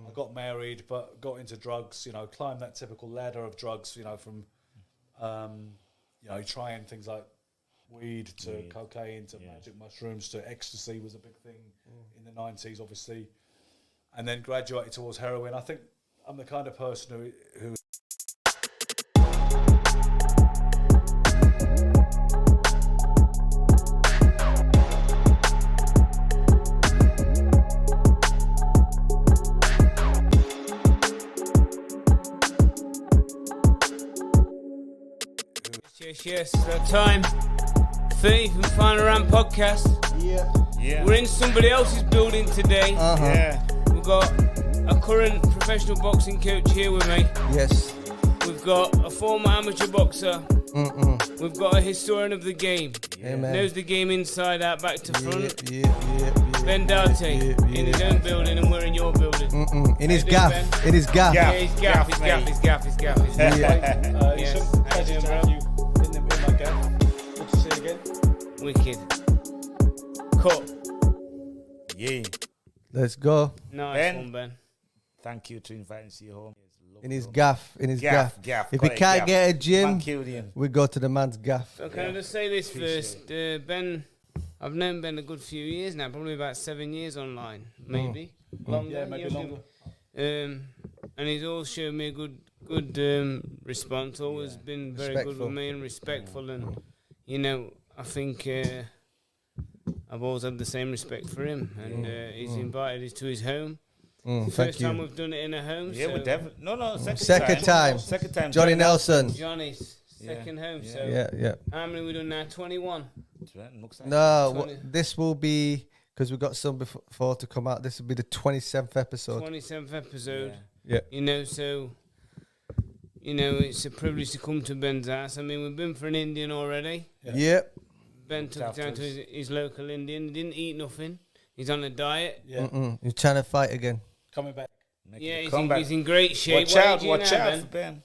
I got married, but got into drugs. Climbed that typical ladder of drugs. From trying things like weed to cocaine to magic mushrooms to ecstasy was a big thing in the 90s, obviously, and then graduated towards heroin. I think I'm the kind of person who Yes, it's that time. 30th and Final Round podcast. Yeah. We're in somebody else's building today. Yeah. We've got a current professional boxing coach here with me. Yes. We've got a former amateur boxer. We've got a historian of the game. Yeah, man. Knows the game inside out, back to front. Yeah. Ben Doughty in his own building, and we're in your building. In his gaff. Ben? In his gaff. Yeah, his gaff. Yes. How you doing, bro? in my gaff. Good to see you again. Wicked. Cut. Yeah. Let's go. Nice Ben. one, Ben. Thank you to inviting us to your home. In his gaff. Gaff. If he can't get a gym, Mancunian. we go to the man's gaff. So can I just say this first? Ben, I've known Ben a good few years now, probably about 7 years online, maybe. Longer. Yeah, maybe longer. And he's always shown me a good response, always been very good with me and respectful. And, I think I've always had the same respect for him. And he's invited us to his home. First time we've done it in a home. Yeah, we're definitely. No, Second time. Second time. Johnny Nelson. Johnny's second home. Yeah. So Yeah. how many we done now? 21. No, 20. this will be, because we've got some before to come out, this will be the 27th episode. 27th episode. Yeah. It's a privilege to come to Ben's house. I mean, we've been for an Indian already. Yep. Ben took it down to his local Indian. He didn't eat nothing. He's on a diet. Yeah. He's trying to fight again. Coming back. He's in great shape. Watch out for Ben.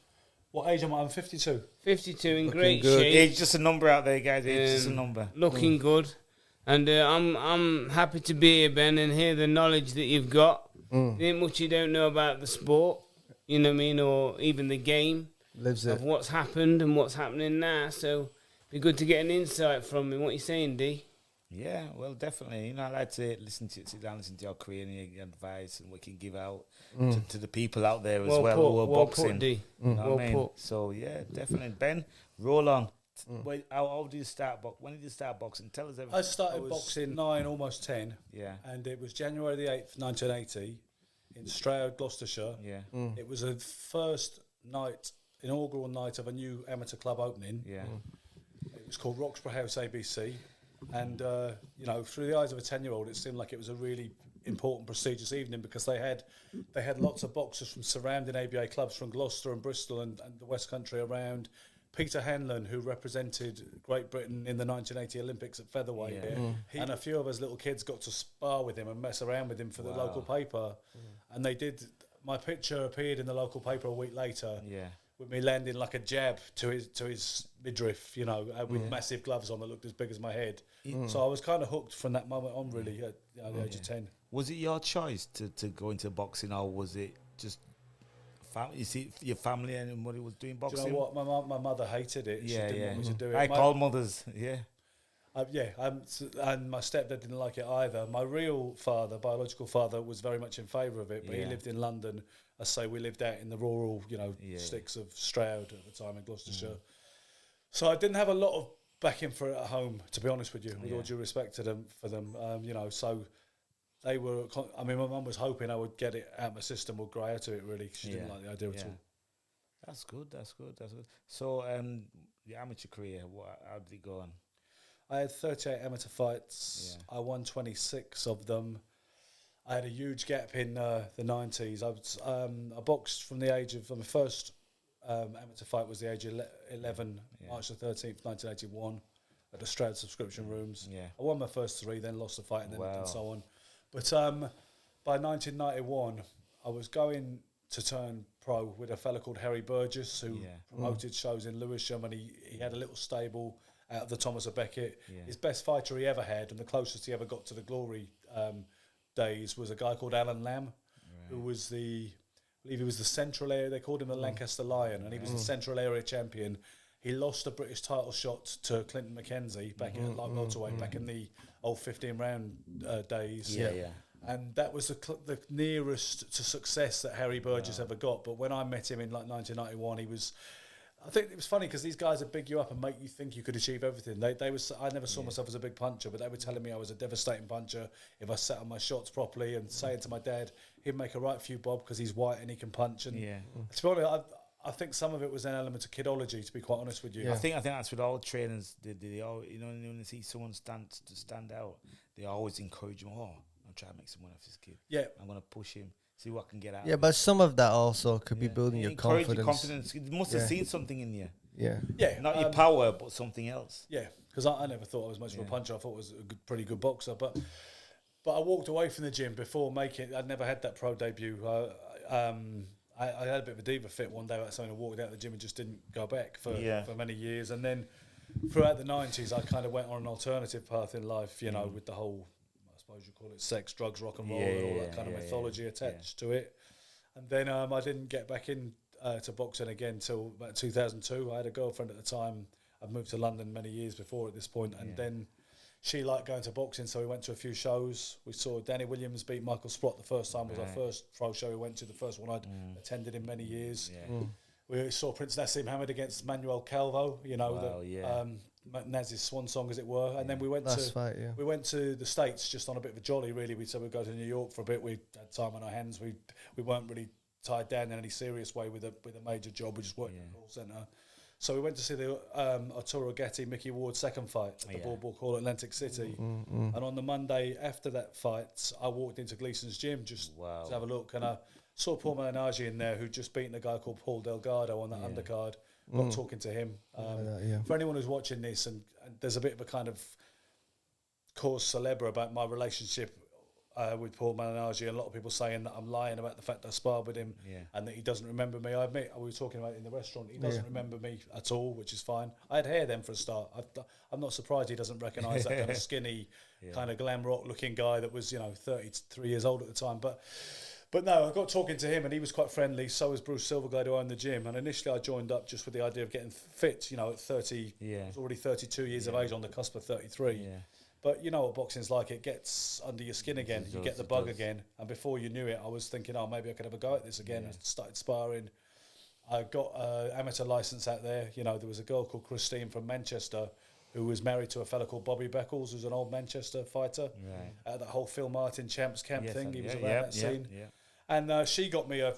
What age am I? I'm 52. 52, in Looking great good. shape. Age just a number out there, guys. Age just a number. Looking good. And I'm happy to be here, Ben, and hear the knowledge that you've got. There ain't much you don't know about the sport, you know what I mean, or even the game. Lives it. Of what's happened and what's happening now. So it'd be good to get an insight from him. What you saying, D? Yeah, well, definitely. I like to sit down, listen to your career and your advice and what you can give out to the people out there as well who are boxing. Put, D. You know what I mean? Put. So, yeah, definitely. Ben, roll on. Wait, how did you start boxing? When did you start boxing? Tell us everything. I started boxing 9, almost 10. Yeah. And it was January the 8th, 1980, in Stroud, Gloucestershire. Yeah. It was the first inaugural night of a new amateur club opening. Yeah. It was called Roxburgh House ABC. And, through the eyes of a 10-year-old, it seemed like it was a really important, prestigious evening because they had lots of boxers from surrounding ABA clubs from Gloucester and Bristol and the West Country around. Peter Hanlon, who represented Great Britain in the 1980 Olympics at featherweight, and a few of us little kids got to spar with him and mess around with him for the local paper. And they did. My picture appeared in the local paper a week later. Yeah. With me landing like a jab to his midriff, with massive gloves on that looked as big as my head. So I was kind of hooked from that moment on, really, at the age of 10. Was it your choice to go into boxing, or was it just family? You see, your family and everybody was doing boxing? Do you know what? My mother hated it. She didn't want me to do it. I call mothers, and my stepdad didn't like it either. My real father, biological father, was very much in favour of it, but he lived in London. I say we lived out in the rural, sticks of Stroud at the time in Gloucestershire. So I didn't have a lot of backing for it at home, to be honest with you, with all due respect to them. So they were. My mum was hoping I would get it out. My system would grow out of it. Really, she didn't like the idea at all. That's good. So, your amateur career, how did it go on? I had 38 amateur fights. Yeah. I won 26 of them. I had a huge gap in the 90s. I boxed from the age of... my first amateur fight was the age of 11, March the 13th, 1981, at the Stroud subscription rooms. Yeah. I won my first 3, then lost the fight and so on. But by 1991, I was going to turn pro with a fella called Harry Burgess, who promoted shows in Lewisham, and he had a little stable out of the Thomas of Beckett. Yeah. His best fighter he ever had, and the closest he ever got to the glory days, was a guy called Alan Lamb, who was I believe he was the central area. They called him the Lancaster Lion, and he was the central area champion. He lost a British title shot to Clinton McKenzie back in light welterweight, back in the old 15-round days. And that was the nearest to success that Harry Burgess ever got. But when I met him in like 1991, he was. I think it was funny because these guys would big you up and make you think you could achieve everything. I never saw myself as a big puncher, but they were telling me I was a devastating puncher if I sat on my shots properly, and saying to my dad, he'd make a right for you, Bob, because he's white and he can punch. And to be honest, I think some of it was an element of kidology, to be quite honest with you. I think that's what all trainers did. They all, when they see someone stand out, they always encourage him. Oh, I'm trying to make someone off this kid. Yeah, I'm gonna push him. See what I can get out. Yeah, but some of that also could be building your confidence. You must have seen something in you. Yeah. Not your power, but something else. Yeah, because I never thought I was much of a puncher. I thought I was a pretty good boxer, but I walked away from the gym before making. I'd never had that pro debut. I had a bit of a diva fit one day. I walked out of the gym and just didn't go back for many years. And then throughout the 90s, I kind of went on an alternative path in life. With the whole, I suppose you call it sex, drugs, rock and roll, and all that kind of mythology attached to it. And then I didn't get back in to boxing again till about 2002. I had a girlfriend at the time. I'd moved to London many years before at this point, and then she liked going to boxing, so we went to a few shows. We saw Danny Williams beat Michael Sprott the first time. It was our first pro show we went to, the first one I'd attended in many years. We saw Prince Nassim Hamid against Manuel Calvo, Naz's swan song, as it were. And then we went we went to the States just on a bit of a jolly, really. We said we'd go to New York for a bit. We had time on our hands. We weren't really tied down in any serious way with a major job. We just worked in the call centre. So we went to see the Arturo Gatti, Mickey Ward second fight at the Boardwalk Hall, Atlantic City. And on the Monday after that fight, I walked into Gleason's gym just to have a look, and I saw Paul Malignaggi in there, who'd just beaten a guy called Paul Delgado on that undercard. Got talking to him. For anyone who's watching this, and there's a bit of a kind of cause célèbre about my relationship with Paul Malignaggi, and a lot of people saying that I'm lying about the fact I sparred with him and that he doesn't remember me. I admit, we were talking about it in the restaurant, he doesn't remember me at all, which is fine. I had hair then for a start. I'm not surprised he doesn't recognise that kind of skinny, kind of glam rock looking guy that was 33 years old at the time. But no, I got talking to him and he was quite friendly. So was Bruce Silverglade, who owned the gym. And initially I joined up just with the idea of getting fit, at 30. I was already 32 years of age, on the cusp of 33. But you know what boxing's like, it gets under your skin again. You get the bug again. And before you knew it, I was thinking, maybe I could have a go at this again. I started sparring. I got an amateur licence out there. There was a girl called Christine from Manchester who was married to a fella called Bobby Beckles, who's an old Manchester fighter. Right. That whole Phil Martin Champs Camp thing, he was around that scene. And she got me an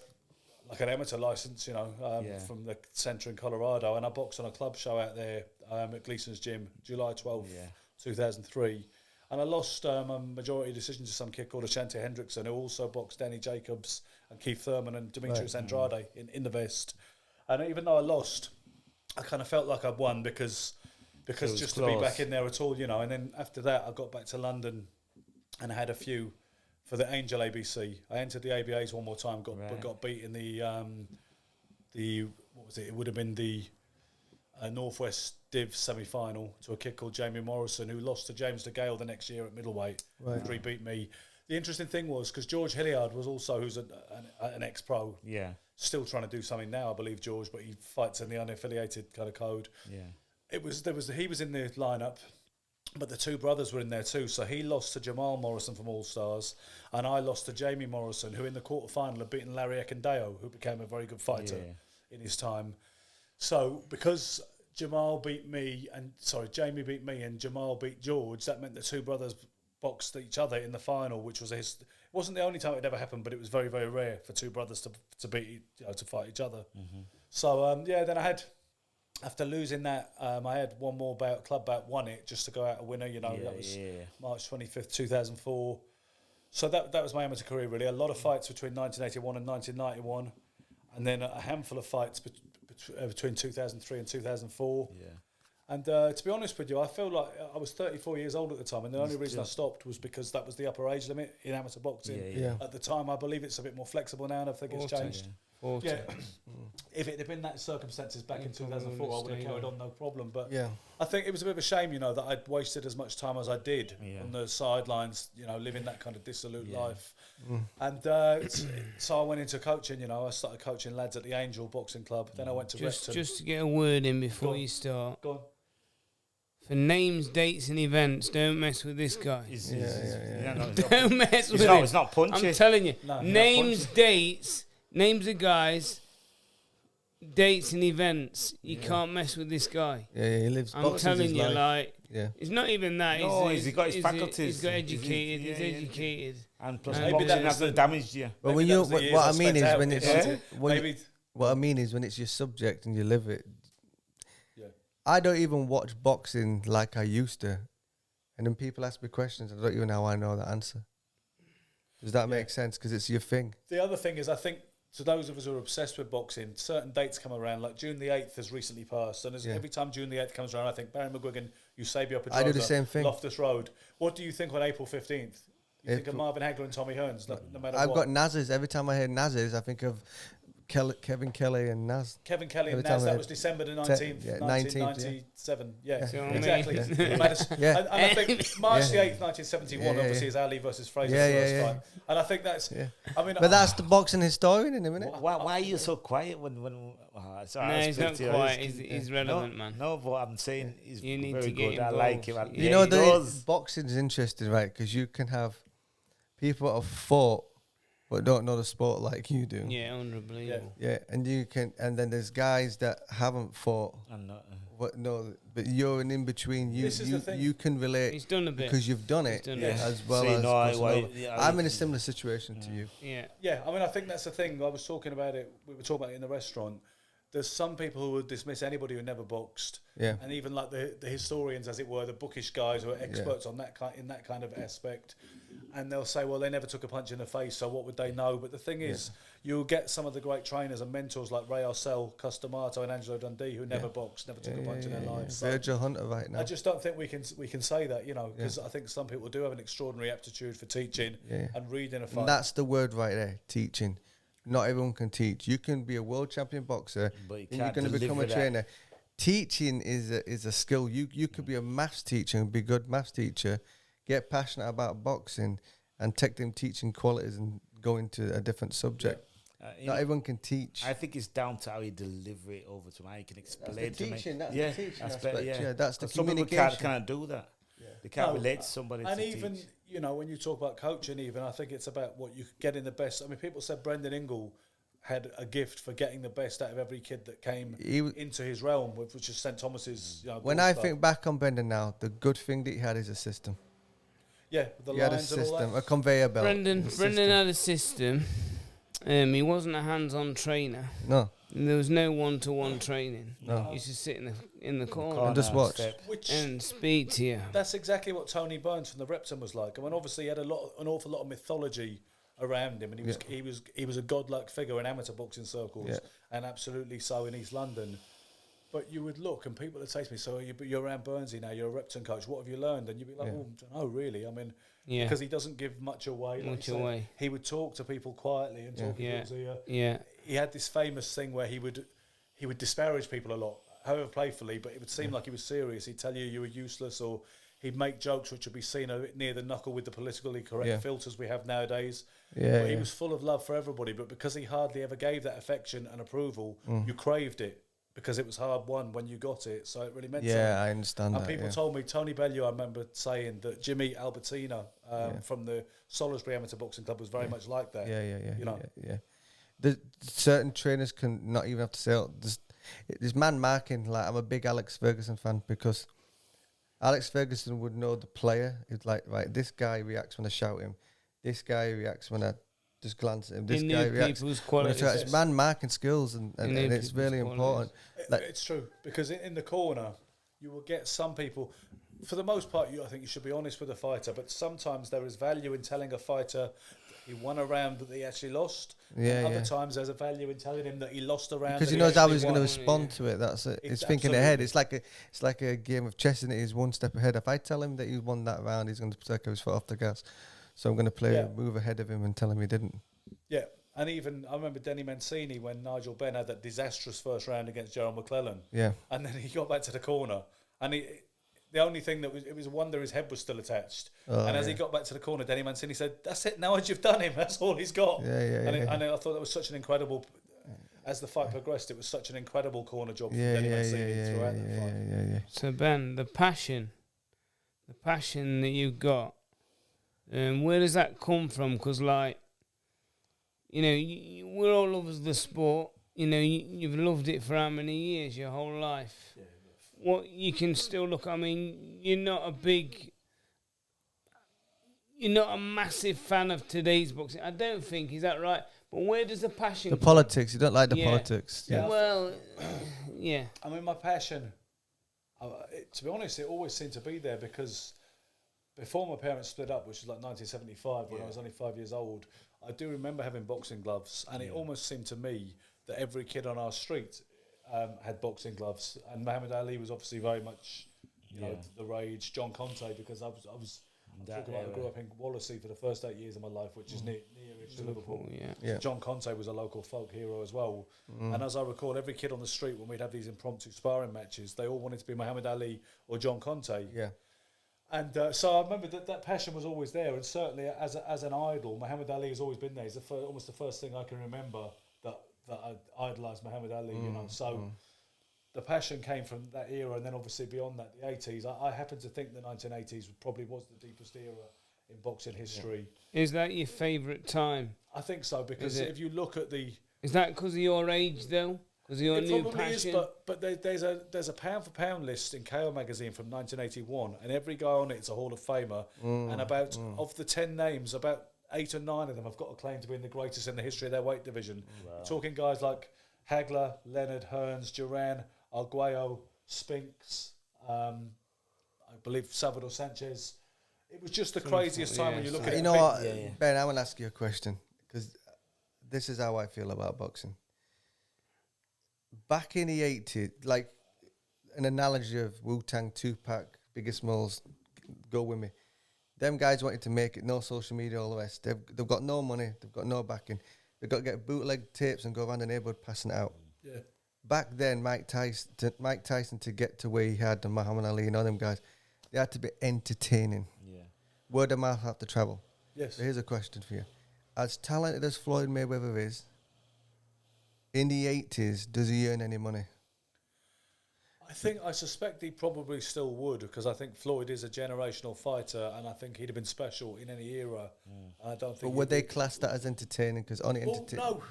amateur licence, from the centre in Colorado, and I boxed on a club show out there at Gleason's gym, July 12th, 2003. And I lost a majority decision to some kid called Ashante Hendrickson, who also boxed Danny Jacobs and Keith Thurman and Demetrius Andrade in the vest. And even though I lost, I kind of felt like I'd won because just to be back in there at all, And then after that, I got back to London and I had a few for the Angel ABC. I entered the ABAs one more time, got beat in the what was it? It would have been the Northwest Div semi-final to a kid called Jamie Morrison, who lost to James DeGale the next year at middleweight. After he beat me. The interesting thing was, because George Hilliard was also, who's an ex-pro, still trying to do something now, I believe, George, but he fights in the unaffiliated kind of code. He was in the lineup, but the two brothers were in there too. So he lost to Jamal Morrison from All Stars, and I lost to Jamie Morrison, who in the quarterfinal had beaten Larry Ekindeo, who became a very good fighter in his time. So because Jamie beat me and Jamal beat George, that meant the two brothers boxed each other in the final, which was it wasn't the only time it ever happened, but it was very, very rare for two brothers to beat to fight each other. So then I had, after losing that, I had one more bout, club bout, won it just to go out a winner. That was March 25th, 2004. So that was my amateur career, really. A lot of fights between 1981 and 1991, and then a handful of fights between 2003 and 2004. And to be honest with you, I feel like I was 34 years old at the time, and the only reason I stopped was because that was the upper age limit in amateur boxing. At the time, I believe it's a bit more flexible now, and I think it's changed. 40. If it had been that circumstances back in 2004, I would have carried on no problem. But Yeah. I think it was a bit of a shame, that I'd wasted as much time as I did on the sidelines, living that kind of dissolute life. And so I went into coaching. I started coaching lads at the Angel Boxing Club. Then I went to Repton. Just to get a word in before you start. Go on. For names, dates, and events, don't mess with this guy. Don't mess with him. It's not punchy. I'm telling you. No, names, dates, names of guys, dates, and events. You can't mess with this guy. Yeah, he lives. I'm telling you, life. it's not even that. No, he's got his faculties. He's got educated. He's educated. And plus, Maybe boxing that was hasn't damaged you. But Maybe when that was the years what I I mean spent is out when with it's it. when what I mean is when it's your subject and you live it. Yeah. I don't even watch boxing like I used to, and then people ask me questions. I don't even know how I know the answer. Does that make sense? Because it's your thing. The other thing is, I think, to those of us who are obsessed with boxing, certain dates come around, like June the 8th has recently passed, and every time June the 8th comes around, I think Barry McGuigan, Eusebio Pedrosa, I do the same thing. Loftus Road. What do you think on April 15th? You think of Marvin Hagler and Tommy Hearns, no matter I've what. got Naz's. Every time I hear Naz's, I think of Kevin Kelly and Naz. Kevin Kelly and Every time Naz, I that had was December the 19th, 1997. Yeah, Yeah. exactly. Yeah. And I think March the 8th, 1971, obviously, is Ali versus Fraser first fight. And I think that's, I mean... But that's the boxing historian in a minute. Why are you so quiet when sorry, He's not quiet. He's relevant, man. No, but I'm saying he's You need very to get good. I involved. like him. You know, boxing is interesting, right? Because you can have people that have fought but don't know the sport like you do. Yeah, unbelievable. Yeah, and you can, and then there's guys that haven't fought. I'm not. But you're an in between. This is the thing. You can relate. He's done a bit. Because you've done it He's done it. as well So you as. know I'm in a similar situation to you. Yeah. Yeah, I mean, I think that's the thing. I was talking about it. We were talking about it in the restaurant. There's some people who would dismiss anybody who never boxed, Yeah. and even like the historians, as it were, the bookish guys who are experts on that in that kind of aspect, and they'll say, well, they never took a punch in the face, so what would they know? But the thing is, you'll get some of the great trainers and mentors like Ray Arcel, Custamato, and Angelo Dundee who never boxed, never took a punch in their lives. So Virgil Hunter right now. I just don't think we can say that, because I think some people do have an extraordinary aptitude for teaching and reading a fight. And that's the word right there, teaching. Not everyone can teach. You can be a world champion boxer, But and you're going to become a trainer. Teaching is a skill. You could be a maths teacher and be a good maths teacher, get passionate about boxing, and take them teaching qualities and go into a different subject. Not everyone can teach. I think it's down to how you deliver it over to them, how you can explain That's the to teaching, me. that's the teaching aspect. Yeah, That's the some people communication. can't do that. They can't relate to somebody And to even, teach. when you talk about coaching, even, I think it's about what you get in the best. I mean, people said Brendan Ingle had a gift for getting the best out of every kid that came into his realm, which is St. Thomas's. When I think back on Brendan now, the good thing that he had is a system. Yeah, the He had a lines and all system, that. a conveyor belt. Brendan had a system. He wasn't a hands-on trainer. No. There was no one-to-one training. No. He used to sit in the corner And just watch. and speak to you. That's exactly what Tony Burns from the Repton was like. I mean, obviously, he had an awful lot of mythology around him, and he was a godlike figure in amateur boxing circles, and absolutely so in East London. But you would look, and people would say to me, "So you're around Burnsy now. You're a Repton coach. What have you learned?" And you'd be like, "Oh, I don't know, really. I mean, because he doesn't give much away. He would talk to people quietly and talk in people's ear. He had this famous thing where he would disparage people a lot, however playfully, but it would seem like he was serious. He'd tell you were useless, or he'd make jokes which would be seen a bit near the knuckle with the politically correct filters we have nowadays. But he was full of love for everybody, but because he hardly ever gave that affection and approval, you craved it because it was hard won when you got it. So it really meant something. Yeah, I understand and that. people told me, Tony Bellew, I remember saying that Jimmy Albertina from the Salisbury Amateur Boxing Club was very much like that. Yeah. The certain trainers can not even have to say, there's man marking. Like, I'm a big Alex Ferguson fan because Alex Ferguson would know the player. It's like, right, this guy reacts when I shout him. This guy reacts when I just glance at him. This guy reacts. It's man marking skills, and it's really important. It's true, because in the corner, you will get some people. For the most part, I think you should be honest with a fighter, but sometimes there is value in telling a fighter he won a round that he actually lost. Other times there's a value in telling him that he lost a round because he knows how he's going to respond to it. That's it. It's thinking ahead. It's like a game of chess, and it is one step ahead. If I tell him that he won that round, he's going to take his foot off the gas. So I'm going to play a move ahead of him and tell him he didn't. Yeah, And even, I remember Denny Mancini when Nigel Benn had that disastrous first round against Gerald McClellan. Yeah. And then he got back to the corner. And the only thing it was a wonder his head was still attached. And as he got back to the corner, Denny Mancini said, "That's it, now you've done him, that's all he's got." And I thought that was such an incredible, as the fight progressed, it was such an incredible corner job from Denny Mancini throughout the fight. So Ben, the passion that you've got, where does that come from? Because like, we're all lovers of the sport. You've loved it for how many years? Your whole life. Yeah. What you can still look. I mean, you're not a massive fan of today's boxing. I don't think, is that right? But where does the passion The come politics. You don't like the politics. Yeah. Well, yeah. I mean, my passion, to be honest, it always seemed to be there because before my parents split up, which was like 1975 when I was only 5 years old, I do remember having boxing gloves, and it almost seemed to me that every kid on our street had boxing gloves, and Muhammad Ali was obviously very much, the rage. John Conte, because I grew up in Wallasey for the first 8 years of my life, which is near to Liverpool. Yeah. John Conte was a local folk hero as well. And as I recall, every kid on the street, when we'd have these impromptu sparring matches, they all wanted to be Muhammad Ali or John Conte. Yeah. And so I remember that passion was always there, and certainly as an idol, Muhammad Ali has always been there. He's almost the first thing I can remember that I idolised Muhammad Ali, So the passion came from that era, and then obviously beyond that, the 80s. I happen to think the 1980s probably was the deepest era in boxing history. Is that your favourite time? I think so, because if you look at the... Is that because of your age, though? Because of your new passion? Is, but there's a pound-for-pound list in KO magazine from 1981, and every guy on it's a Hall of Famer, and of the 10 names, about 8 or 9 of them have got a claim to being the greatest in the history of their weight division. Wow. Talking guys like Hagler, Leonard, Hearns, Duran, Arguello, Spinks, I believe Salvador Sanchez. It was just the craziest time when you look at it. You know what, Ben, I want to ask you a question, because this is how I feel about boxing. Back in the 80s, like an analogy of Wu-Tang, Tupac, Biggie Smalls, go with me. Them guys wanted to make it, no social media, all the rest. They've got no money, they've got no backing. They've got to get bootleg tapes and go around the neighbourhood passing it out. Yeah. Back then, Mike Tyson to get to where he had, and Muhammad Ali and all them guys, they had to be entertaining. Yeah. Word of mouth had to travel. Yes. So here's a question for you. As talented as Floyd Mayweather is, in the 80s, does he earn any money? I suspect he probably still would, because I think Floyd is a generational fighter, and I think he'd have been special in any era. I don't think. But would they class that as entertaining? Because only entertaining. No,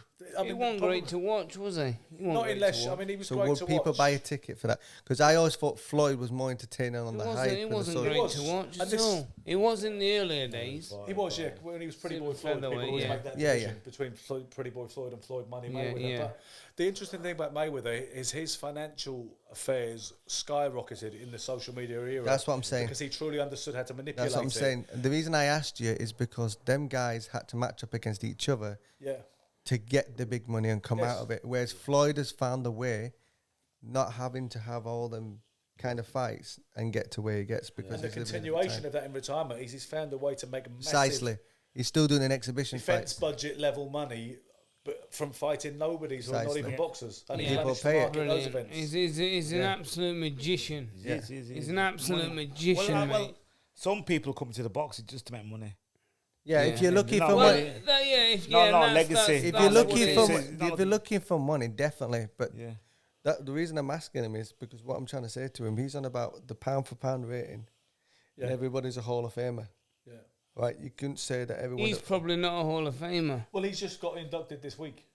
he wasn't great to watch, was he? Not unless he was so great to watch. So would people buy a ticket for that? Because I always thought Floyd was more entertaining on the hype. He wasn't great to watch at all. He was in the earlier days. He was, when he was Pretty Boy Floyd. People always make that division between Pretty Boy Floyd and Floyd Money Mayweather. But the interesting thing about Mayweather is his financial affairs skyrocketed in the social media era. That's what I'm saying. Because he truly understood how to manipulate it. That's what I'm saying. The reason I asked you is because them guys had to match up against each other to get the big money and come out of it. Whereas Floyd has found a way not having to have all them kind of fights and get to where he gets. Because and the continuation of that in retirement is he's found a way to make massive... Precisely. He's still doing an exhibition defence budget level money, but from fighting nobodies who are not even boxers. And people pay it. Those events. He's an absolute magician. He's an absolute magician, mate. Some people come to the boxing just to make money. Yeah, if you're looking for money, legacy. If you're looking for money, definitely. But the reason I'm asking him is because what I'm trying to say to him, he's on about the pound for pound rating, and everybody's a Hall of Famer. Yeah, right. You couldn't say that everyone. He's probably not a Hall of Famer. Well, he's just got inducted this week.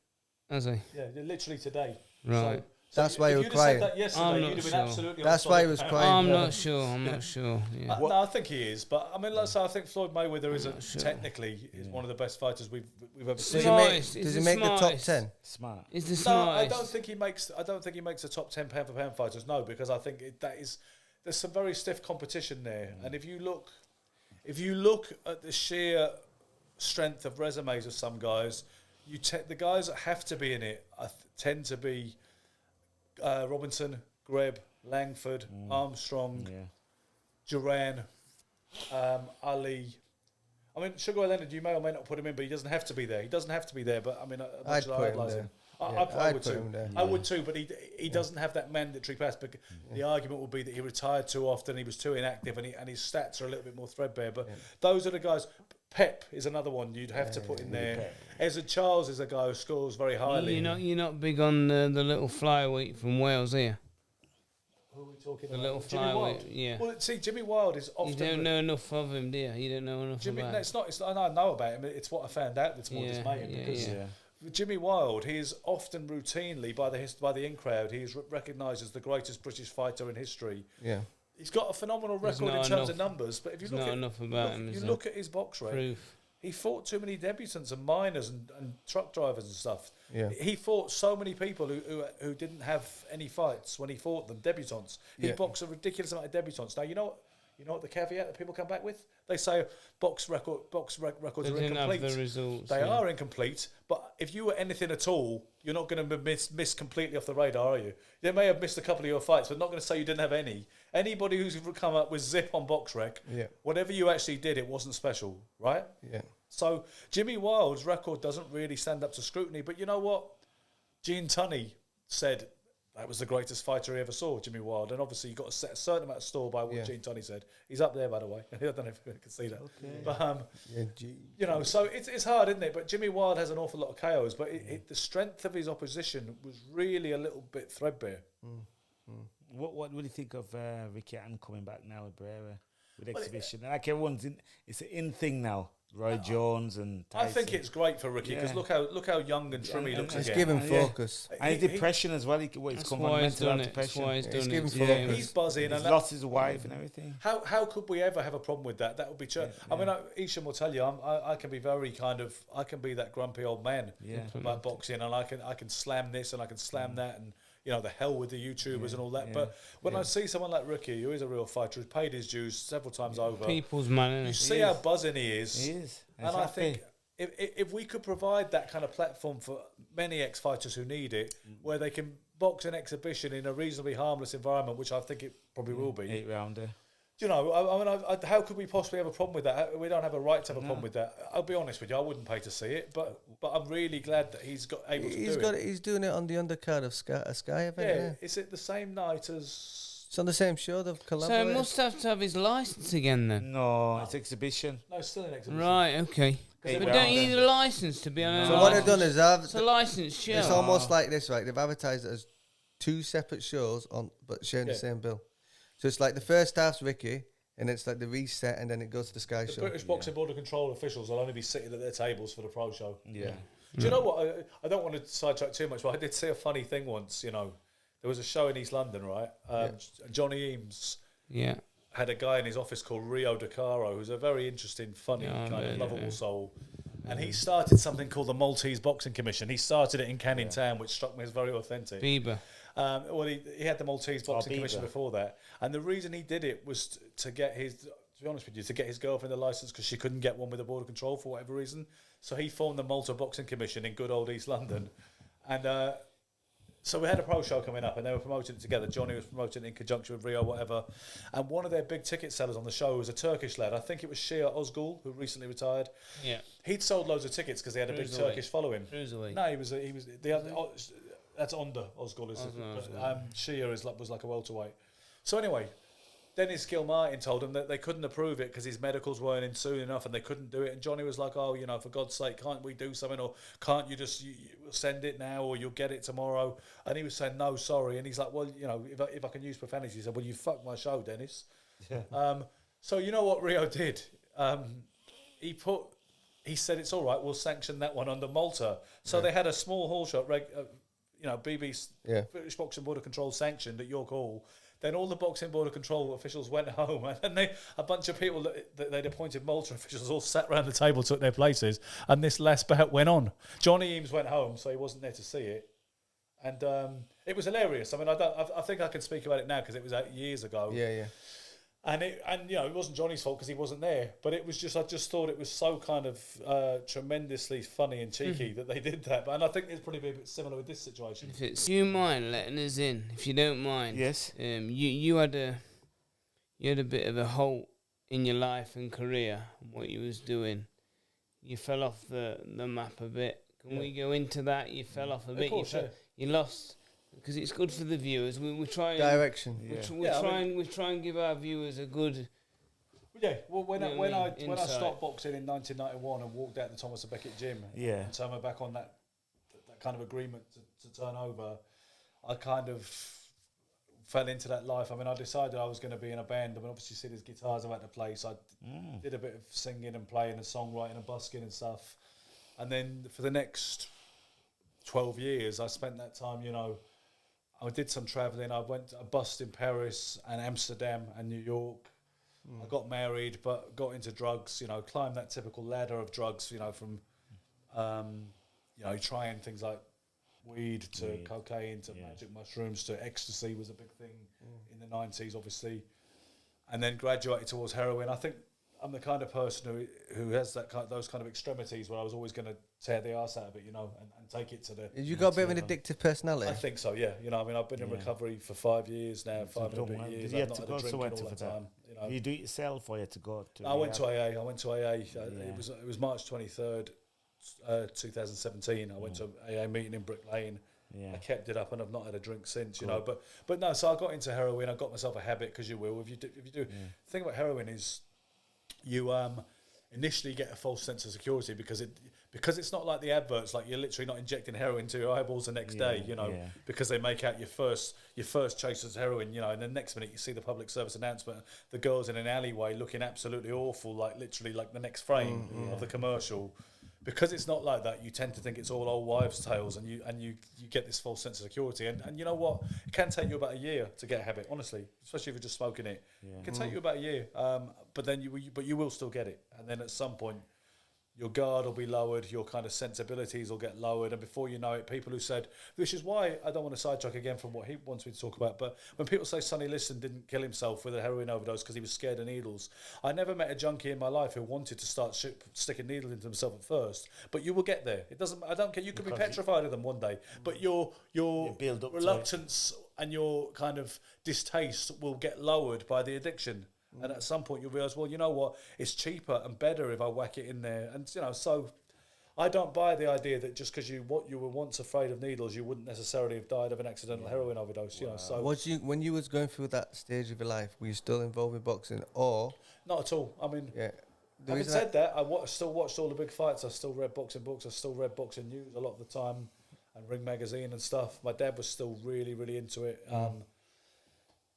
Has he? Yeah, literally today. Right. So that's why he was crying. I'm not sure. That's why he was crying. I'm not sure. Yeah. No, I think he is. But I mean, let's say I think Floyd Mayweather technically is one of the best fighters we've ever seen. Does he make the top 10? Smart. Is the smartest. I don't think he makes the top 10 pound for pound fighters. No, because I think there's some very stiff competition there. And if you look at the sheer strength of resumes of some guys, the guys that have to be in it tend to be Robinson, Greb, Langford, Armstrong, Duran, Ali. I mean, Sugar Ray Leonard, you may or may not put him in, but he doesn't have to be there. He doesn't have to be there, but I mean, I'd put him there. I would too. I would too, but he doesn't have that mandatory pass. But the argument will be that he retired too often, he was too inactive, and his stats are a little bit more threadbare. But those are the guys. Pep is another one you'd have to put in there. Ezra Charles is a guy who scores very highly. You're not big on the little flyweight from Wales, here. Who are we talking the about? little flyweight, yeah. Well, see, Jimmy Wild is often. You don't know enough of him, do you? You don't know enough about him. No, it's not. I know about him. It's what I found out that's more dismaying because. Jimmy Wild, he is often routinely by the in crowd, he is recognised as the greatest British fighter in history. Yeah, he's got a phenomenal record in terms of numbers, but if you look at his box rate, he fought too many debutants and minors and truck drivers and stuff. Yeah, he fought so many people who didn't have any fights when he fought them, debutants. He boxed a ridiculous amount of debutants. Now you know what the caveat that people come back with? They say box records are incomplete. Have the results, they are incomplete, but if you were anything at all, you're not going to miss completely off the radar, are you? You may have missed a couple of your fights, but not going to say you didn't have any. Anybody who's come up with zip on box rec, whatever you actually did, it wasn't special, right? Yeah. So Jimmy Wild's record doesn't really stand up to scrutiny, but you know what? Gene Tunney said that was the greatest fighter he ever saw, Jimmy Wild. And obviously, you've got to set a certain amount of store by what Gene Tunney said. He's up there, by the way. I don't know if you can see that. Okay. But, so it's hard, isn't it? But Jimmy Wild has an awful lot of KOs, but the strength of his opposition was really a little bit threadbare. What do you think of Ricky Hatton coming back now with Barrera, with exhibition? Like everyone's in, it's an in thing now. Roy Jones and Tyson. I think it's great for Ricky because look how young and trim he looks again. It's giving focus. And his depression as well. He's come from mental depression. He's giving focus. He's buzzing. He's lost his wife and everything. How could we ever have a problem with that? That would be true. I mean, Isham will tell you, I can be very I can be that grumpy old man about boxing, and I can slam this and I can slam that, and the hell with the YouTubers and all that. But when I see someone like Ricky, who is a real fighter, who's paid his dues several times over, people's man, you see how buzzing he is. He is. And I think if we could provide that kind of platform for many ex-fighters who need it, where they can box an exhibition in a reasonably harmless environment, which I think it probably will be. 8-rounder. How could we possibly have a problem with that? We don't have a right to have a problem with that. I'll be honest with you, I wouldn't pay to see it, but I'm really glad that he's able to do it. He's doing it on the undercard of Sky event. Yeah, is it the same night as... It's on the same show, they've collaborated. So he must have to have his licence again then? No, it's exhibition. No, it's still an exhibition. Right, okay. But don't you need a licence to be on a So what they've done is it's a licensed show. It's almost like this, right? They've advertised it as two separate shows but sharing the same bill. So it's like the first half's Ricky, and it's like the reset, and then it goes to the Sky show. The British Boxing Board of Control officials will only be sitting at their tables for the pro show. Yeah. Do you know what? I don't want to sidetrack too much, but I did see a funny thing once, There was a show in East London, right? Johnny Eames had a guy in his office called Rio De Caro, who's a very interesting, funny, kind of lovable soul. And he started something called the Maltese Boxing Commission. He started it in Canning Town, which struck me as very authentic. Bieber. He had the Maltese Boxing Commission before that. And the reason he did it was to get his... To be honest with you, to get his girlfriend a license because she couldn't get one with the Board of Control for whatever reason. So he formed the Malta Boxing Commission in good old East London. And so we had a pro show coming up and they were promoting it together. Johnny was promoting it in conjunction with Rio, whatever. And one of their big ticket sellers on the show was a Turkish lad. I think it was Shia Ozgul, who recently retired. Yeah. He'd sold loads of tickets because he had a big Turkish following. No, he was the other... that's Onda Ozgul. Shia was like a welterweight. So anyway... Dennis Gilmartin told him that they couldn't approve it because his medicals weren't in soon enough and they couldn't do it. And Johnny was like, for God's sake, can't we do something? Or can't you just send it now or you'll get it tomorrow? And he was saying, no, sorry. And he's like, well, if I can use profanity. He said, well, you fucked my show, Dennis. Yeah. So you know what Rio did? He said, it's all right, we'll sanction that one under Malta. So they had a small hall shot, BB's British Boxing Board of Control sanctioned at York Hall. Then all the Boxing Board of Control officials went home, and then a bunch of people that they'd appointed Malta officials all sat around the table, took their places, and this last bout went on. Johnny Eames went home, so he wasn't there to see it, and it was hilarious. I mean, I think I can speak about it now because it was 8 years ago. Yeah. And it wasn't Johnny's fault because he wasn't there, but it was I just thought it was so kind of tremendously funny and cheeky that they did that. And I think it's probably a bit similar with this situation. If it's you mind letting us in, if you don't mind. Yes. You had a bit of a halt in your life and career and what you was doing, you fell off the map a bit. Can we go into that? You fell off a bit. Course, you lost, because it's good for the viewers. We try and Direction. we try and give our viewers a good. Yeah, well, when I stopped insight. boxing in 1991 and walked out the Thomas and Beckett gym, and turned my back on that kind of agreement to turn over, I kind of fell into that life. I mean, I decided I was going to be in a band. I mean, obviously, see, there's guitars I've had to play, so I did a bit of singing and playing and songwriting and busking and stuff. And then for the next 12 years, I spent that time, you know, I did some travelling. I busked in Paris and Amsterdam and New York. I got married, but got into drugs, you know, climbed that typical ladder of drugs, you know, from, you know, trying things like weed to cocaine to magic mushrooms to ecstasy was a big thing in the 90s, obviously. And then graduated towards heroin. I think I'm the kind of person who has those kind of extremities where I was always going to tear the arse out of it, you know, and take it to the... You got a bit of an addictive personality? I think so, yeah. You know, I mean, I've been in recovery for 5 years now, 5 and a bit years. Did you I've have not to had a go drink in somewhere all for that that? time. You know. You do it yourself, or you had to go to... I went to AA. It was March 23rd, 2017. I went to AA meeting in Brick Lane. I kept it up and I've not had a drink since, you know. But no, so I got into heroin. I got myself a habit, because you will. If you do. The thing about heroin is you initially get a false sense of security because it's not like the adverts, like you're literally not injecting heroin to your eyeballs the next day, you know, because they make out your first chase as heroin, you know, and the next minute you see the public service announcement, the girls in an alleyway looking absolutely awful, like literally like the next frame of the commercial. Because it's not like that, you tend to think it's all old wives' tales, and you get this false sense of security. And you know what? It can take you about a year to get a habit, honestly, especially if you're just smoking it. It can take you about a year, but you will still get it. And then at some point, your guard will be lowered, your kind of sensibilities will get lowered, and before you know it, people who said, which is why I don't want to sidetrack again from what he wants me to talk about, but when people say Sonny Liston didn't kill himself with a heroin overdose because he was scared of needles, I never met a junkie in my life who wanted to start sticking needles into himself at first, but you will get there. It doesn't, I don't care, you could be petrified of them one day, but your build up reluctance and your kind of distaste will get lowered by the addiction. And at some point you'll realise, well, you know what, it's cheaper and better if I whack it in there. And, you know, so I don't buy the idea that just because you were once afraid of needles, you wouldn't necessarily have died of an accidental heroin overdose, you know. So when you was going through that stage of your life, were you still involved in boxing, or...? Not at all. I mean, having said that, I still watched all the big fights. I still read boxing books. I still read boxing news a lot of the time, and Ring Magazine and stuff. My dad was still really, really into it.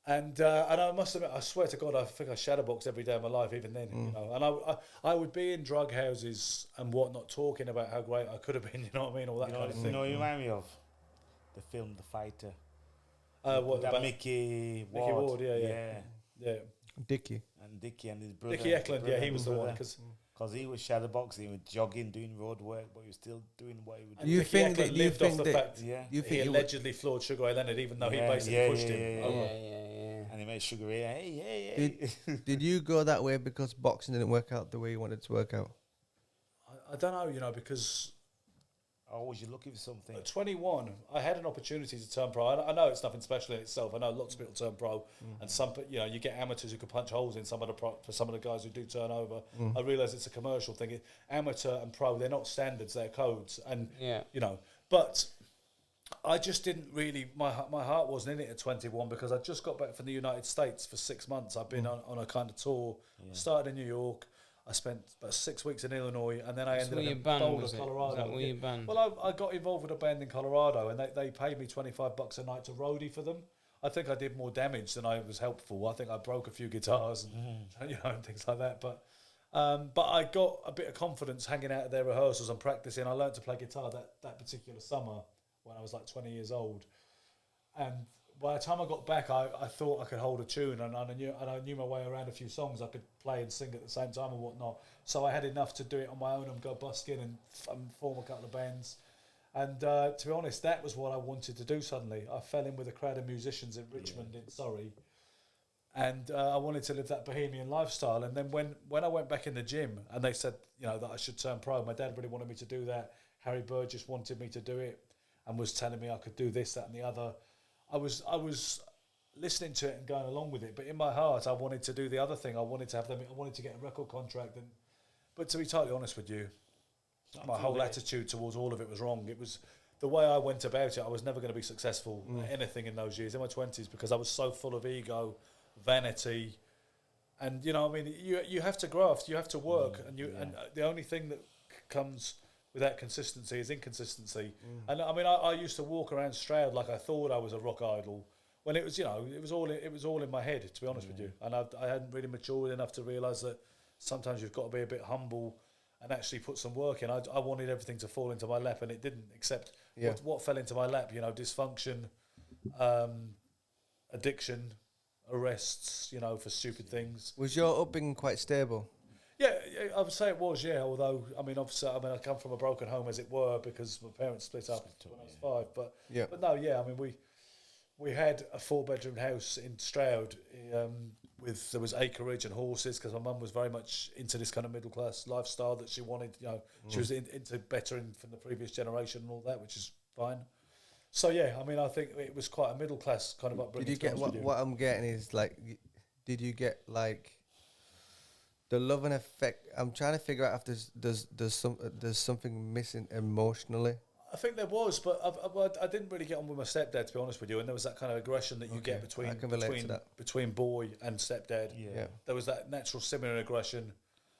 And I must admit, I swear to God, I think I shadowboxed every day of my life, even then. You know, and I would be in drug houses and whatnot, talking about how great I could have been. You know what I mean? All that kind of thing. You know, you remind me of the film The Fighter. What that about Mickey Ward? Mickey Ward, yeah. Dickie and his brother. Dickie Eklund, he was the one because he was shadowboxing, he was jogging, doing road work, but he was still doing what he would do. You think that lived off the fact you think he allegedly floored Sugar Ray Leonard, even though he basically pushed him over. And he made Sugar Ray, hey. Did you go that way because boxing didn't work out the way you wanted it to work out? I don't know, you know, because... Or was you looking for something? At 21, I had an opportunity to turn pro. I know it's nothing special in itself. I know lots of people turn pro, and some, you know, you get amateurs who can punch holes in some of the for some of the guys who do turn over. I realise it's a commercial thing. Amateur and pro, they're not standards; they're codes, and you know. But I just didn't really. My heart wasn't in it at 21 because I just got back from the United States for 6 months. I've been on a kind of tour. Started in New York. I spent about 6 weeks in Illinois, and then I ended up in Boulder, Colorado. Is that where you banned? Well, I got involved with a band in Colorado, and they paid me $25 a night to roadie for them. I think I did more damage than I was helpful. I think I broke a few guitars and, you know, and things like that. But I got a bit of confidence hanging out at their rehearsals and practicing. I learned to play guitar that particular summer when I was like 20 years old. And by the time I got back, I thought I could hold a tune, and I knew my way around a few songs. I could play and sing at the same time and whatnot. So I had enough to do it on my own and go busking and form a couple of bands. And to be honest, that was what I wanted to do suddenly. I fell in with a crowd of musicians in Richmond in Surrey, and I wanted to live that bohemian lifestyle. And then when I went back in the gym and they said, you know, that I should turn pro, my dad really wanted me to do that. Harry Burgess wanted me to do it and was telling me I could do this, that and the other. I was listening to it and going along with it. But in my heart, I wanted to do the other thing. I wanted to have them. I wanted to get a record contract. But to be totally honest with you, my whole attitude towards all of it was wrong. It was the way I went about it. I was never going to be successful at anything in those years, in my 20s, because I was so full of ego, vanity, and you know, I mean, you have to graft, you have to work, and the only thing that comes without consistency is inconsistency. And I mean, I used to walk around Stroud like I thought I was a rock idol, when it was, you know, it was all in my head, to be honest with you. And I hadn't really matured enough to realise that sometimes you've got to be a bit humble and actually put some work in. I wanted everything to fall into my lap, and it didn't, except what fell into my lap, you know, dysfunction, addiction, arrests, you know, for stupid things. Was your upbringing quite stable? Yeah, I would say it was, yeah, although, I mean, obviously, I come from a broken home, as it were, because my parents split up when I was 5, but no, yeah, I mean, we had a 4-bedroom house in Stroud, there was acreage and horses, because my mum was very much into this kind of middle class lifestyle that she wanted. You know, she was into bettering from the previous generation and all that, which is fine. So yeah, I mean, I think it was quite a middle class kind of upbringing. Did you get what I'm getting is like? Did you get like the love and affect? I'm trying to figure out if there's something missing emotionally. I think there was, but I didn't really get on with my stepdad, to be honest with you. And there was that kind of aggression that you get between boy and stepdad. Yeah. There was that natural similar aggression,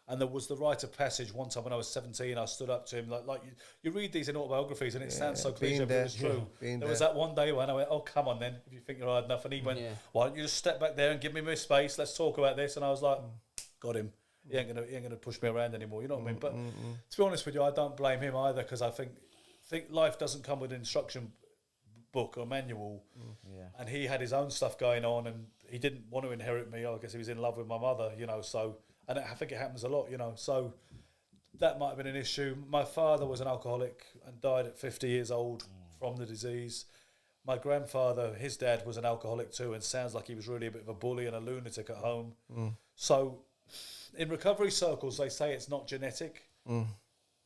and there was the rite of passage. One time when I was 17, I stood up to him like you read these in autobiographies, and it sounds so cliche, but it's true. There was that one day when I went, "Oh, come on, then, if you think you're hard enough," and he went, "Why don't you just step back there and give me my space? Let's talk about this." And I was like, "Got him. He ain't gonna push me around anymore." You know what I mean? But to be honest with you, I don't blame him either, because I think life doesn't come with an instruction book or manual, and he had his own stuff going on, and he didn't want to inherit me. I guess he was in love with my mother, you know. So, and I think it happens a lot, you know. So that might have been an issue. My father was an alcoholic and died at 50 years old from the disease. My grandfather, his dad, was an alcoholic too, and sounds like he was really a bit of a bully and a lunatic at home. So, in recovery circles, they say it's not genetic,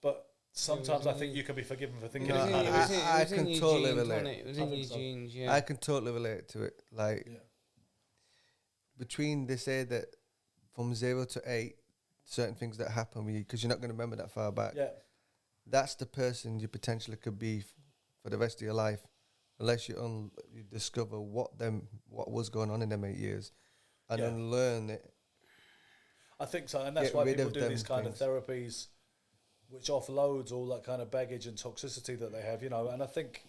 but sometimes I think you can be forgiven for thinking I can totally relate. It was in your genes, I can totally relate to it. Like, between, they say that from 0 to 8, certain things that happen with you, because you're not going to remember that far back. Yeah. That's the person you potentially could be for the rest of your life, unless you discover what was going on in them 8 years, and unlearn it. I think so, and that's why people do these kind of therapies, which offloads all that kind of baggage and toxicity that they have, you know. And I think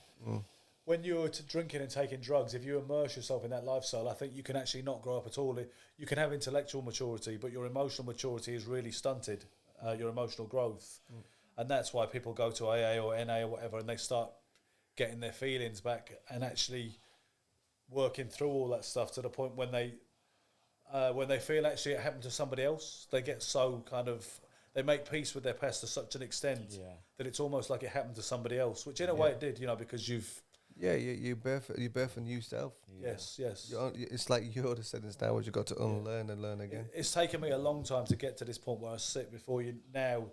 when you're drinking and taking drugs, if you immerse yourself in that lifestyle, I think you can actually not grow up at all. You can have intellectual maturity, but your emotional maturity is really stunted, your emotional growth. And that's why people go to AA or NA or whatever, and they start getting their feelings back and actually working through all that stuff to the point when they feel actually it happened to somebody else, they get so kind of... They make peace with their past to such an extent that it's almost like it happened to somebody else, which in a way it did, you know, because you've... Yeah, you birth a new self. Yes. It's like Yoda said in Star Wars, you've got to unlearn and learn again. It's taken me a long time to get to this point where I sit before you now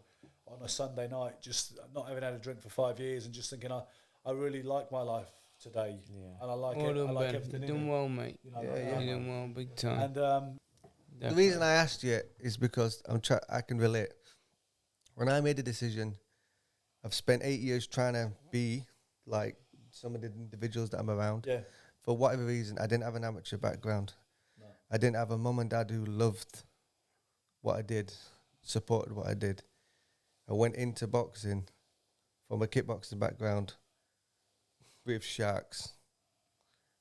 on a Sunday night, just not having had a drink for 5 years and just thinking, I really like my life today. Yeah. And I like it. I like everything. You're doing well, mate. You know, you're doing well, big time. And the reason I asked you is because I can relate. When I made a decision, I've spent 8 years trying to be like some of the individuals that I'm around. Yeah. For whatever reason, I didn't have an amateur background. No. I didn't have a mum and dad who loved what I did, supported what I did. I went into boxing from a kickboxing background with sharks.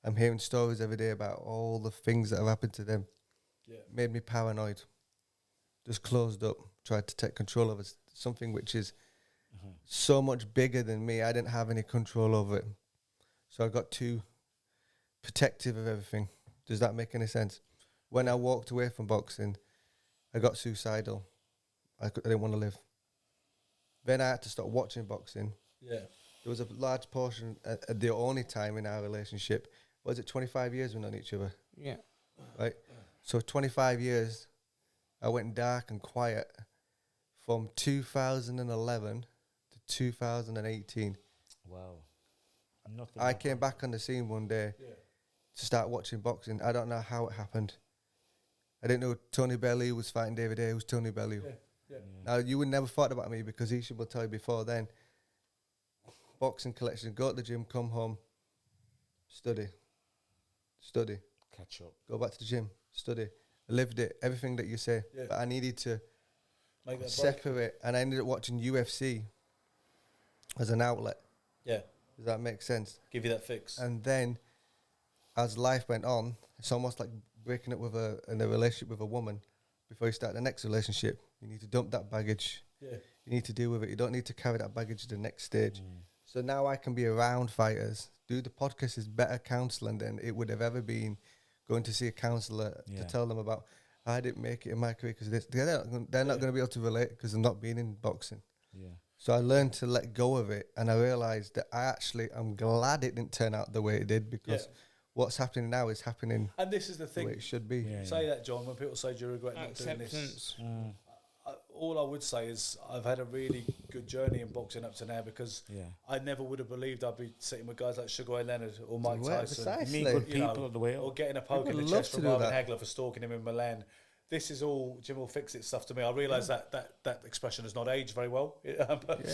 I'm hearing stories every day about all the things that have happened to them. Yeah. Made me paranoid. Just closed up, tried to take control of something which is so much bigger than me. I didn't have any control over it. So I got too protective of everything. Does that make any sense? When I walked away from boxing, I got suicidal. I didn't want to live. Then I had to stop watching boxing. Yeah. There was a large portion, at the only time in our relationship, was it 25 years we've known each other? Yeah. Right? So 25 years, I went dark and quiet from 2011 to 2018. Wow. I came back on the scene one day to start watching boxing. I don't know how it happened. I didn't know Tony Bellew was fighting David Haye. Who's Tony Bellew? Yeah. Now, you would never thought about me because Isha will tell you before then. Boxing collection, go to the gym, come home, study, Catch up. go back to the gym, study. I lived it, everything that you say. Yeah. But I needed to Make that break. separate, and I ended up watching UFC as an outlet. Yeah. Does that make sense? Give you that fix. And then, as life went on, it's almost like breaking up with in a relationship with a woman. Before you start the next relationship, you need to dump that baggage. Yeah. You need to deal with it. You don't need to carry that baggage to the next stage. So now I can be around fighters. Do the podcast is better counselling than it would have ever been going to see a counsellor to tell them about, I didn't make it in my career because they're not going to be able to relate because they're not being in boxing. Yeah. So I learned to let go of it, and I realised that I'm glad it didn't turn out the way it did, because what's happening now is happening And this is the the thing. way it should be. Say that, John, when people say, do you regret not doing this? Acceptance. All I would say is I've had a really good journey in boxing up to now, because I never would have believed I'd be sitting with guys like Sugar Ray Leonard or Mike Tyson. Precisely. Meet good You know, people on the way or up. getting a poke in People the love chest to from do Marvin that. Hagler for stalking him in Milan. This is all Jim will fix it stuff to me. I realise that expression has not aged very well. But,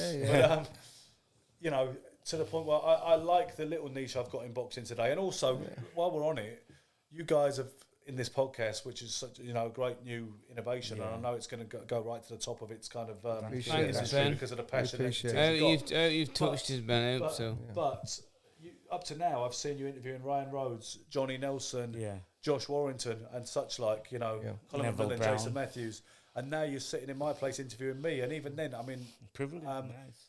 you know, to the point where I like the little niche I've got in boxing today. And also, while we're on it, you guys have, in this podcast, which is such a great new innovation, and I know it's going to go right to the top of its kind of industry because of the passion. You've touched his Ben, I hope so. But up to now, I've seen you interviewing Ryan Rhodes, Johnny Nelson, Josh Warrington, and such like, Colin Neville McMillan, Brown. Jason Matthews, and now you're sitting in my place interviewing me. And even then, I mean, Privilege. Nice.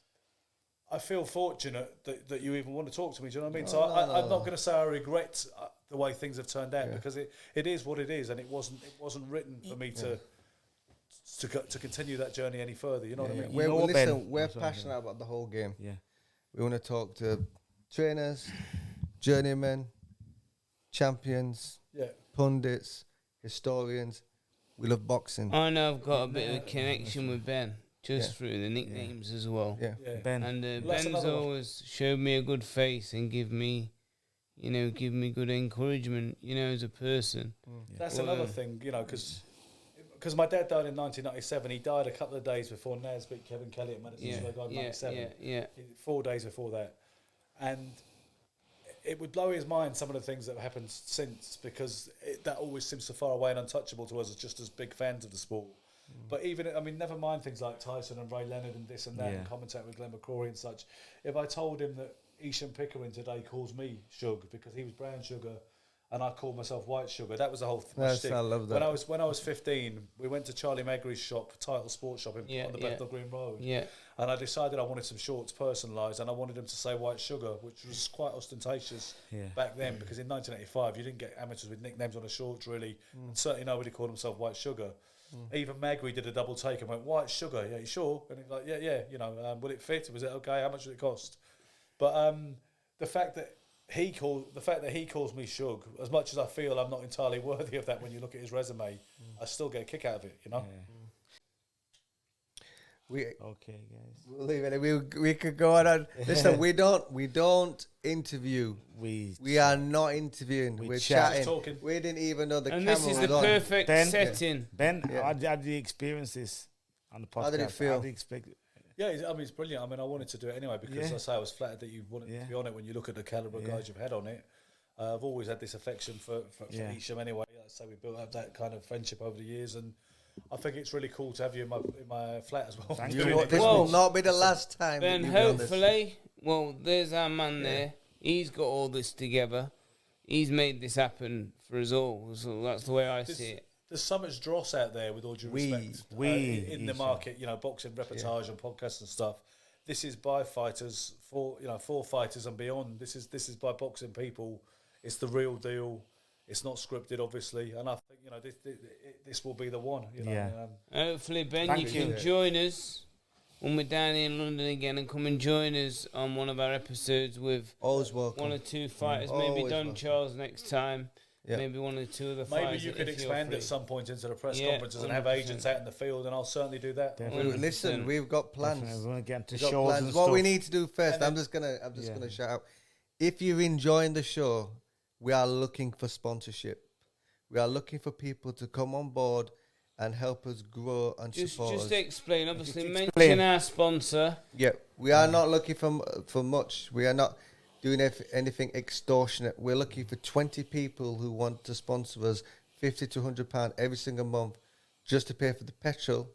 I feel fortunate that you even want to talk to me. Do you know what I mean? I'm not going to say I regret the way things have turned out, because it is what it is, and it wasn't written for me to continue that journey any further. You know what I mean? We're passionate about the whole game. Yeah. We want to talk to trainers, journeymen, champions, pundits, historians. We love boxing. I know I've got a bit of a connection with Ben, just through the nicknames as well. Ben. And Well, Ben's always showed me a good face and give me good encouragement, as a person. That's another thing, because my dad died in 1997. He died a couple of days before Naz beat Kevin Kelly at Madison Square Garden in 97. 4 days before that. And it would blow his mind, some of the things that have happened since, because that always seems so far away and untouchable to us as just as big fans of the sport. But even, never mind things like Tyson and Ray Leonard and this and that, and commentating with Glenn McCrory and such. If I told him that Ishan Pickering today calls me Sugar because he was brown sugar and I called myself white sugar, that was the whole thing. I love that. When I was 15, we went to Charlie Magri's shop, Title Sports Shop on the Bethnal Green Road. And I decided I wanted some shorts personalised, and I wanted them to say white sugar, which was quite ostentatious back then, because in 1985 you didn't get amateurs with nicknames on the shorts really, and certainly nobody called himself white sugar. Even Magri did a double take and went, white sugar, yeah, you sure? And he's like, will it fit? Was it okay? How much did it cost? But the fact that he calls me Shug, as much as I feel I'm not entirely worthy of that when you look at his resume, I still get a kick out of it, Okay, guys. We'll leave it. We could go on. Listen, we don't interview. We are not interviewing. We're chatting. Talking. We didn't even know the camera And this is was the on. perfect setting. Ben, how did you experience this on the podcast? How did it feel? How did you expect it? Yeah, it's brilliant. I wanted to do it anyway because I was flattered that you wanted to be on it when you look at the calibre of guys you've had on it. I've always had this affection for Isham anyway. Like I say, we built up that kind of friendship over the years, and I think it's really cool to have you in my flat as well. Thank You you. know what, this will not be the last time. Ben, that you'll be on this. hopefully, there's our man there. He's got all this together. He's made this happen for us all. So that's the way I see it. There's so much dross out there, with all due respect, in the market. Boxing reportage and podcasts and stuff. This is by fighters for fighters and beyond. This is by boxing people. It's the real deal. It's not scripted, obviously, and I think this will be the one. Hopefully, Ben, Thank you you. can join us when we're down in London again, and come and join us on one of our episodes with Always welcome. one or two fighters. Maybe Always Don welcome. Charles next time. Yeah. Maybe one or two of the fighters. Maybe you could if you're expand free. at some point into the press Yeah, conferences and have 100%. agents out in the field, and I'll certainly do that. Listen, we've got plans. Definitely. We want to get into We've got shows plans. and What stuff. we need to do first, I'm just gonna shout out. If you're enjoying the show, we are looking for sponsorship. We are looking for people to come on board and help us grow and support us. Just explain. Obviously, mention our sponsor. Yeah, we are not looking for much. We are not doing anything extortionate. We're looking for 20 people who want to sponsor us £50 to £100 every single month just to pay for the petrol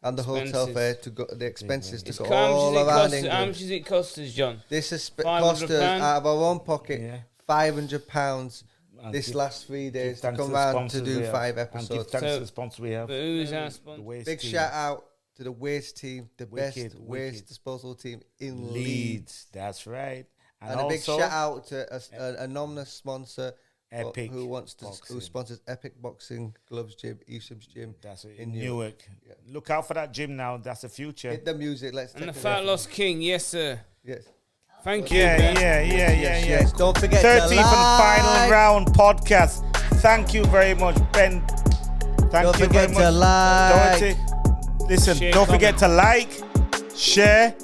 and the hotel fare to go, the expenses to go all around England. How much does it cost us, John? This has cost us out of our own pocket £500 this last 3 days to come round to do 5 episodes. And give thanks to the sponsor we have. But who is our sponsor? Big shout out to the Waste team, the best waste disposal team in Leeds. That's right. And a big shout out to an anonymous sponsor Epic who sponsors Epic Boxing Gloves Gym, Esham's Gym. That's it, in Newark. Yeah. Look out for that gym now. That's the future. Hit the music. And the Fat Lost King, yes sir. Yes. Thank you. Yes. Don't forget 13th to and final round podcast. Thank you very much, Ben. Don't forget to like. Dorothy. Listen, don't forget to like, share,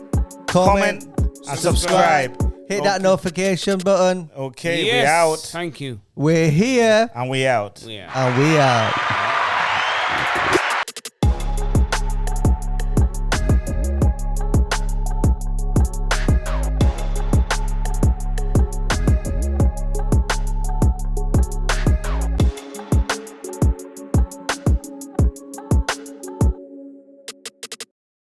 comment and subscribe. Hit that notification button. Okay, we out. Thank you. We're here. And we out. And we out.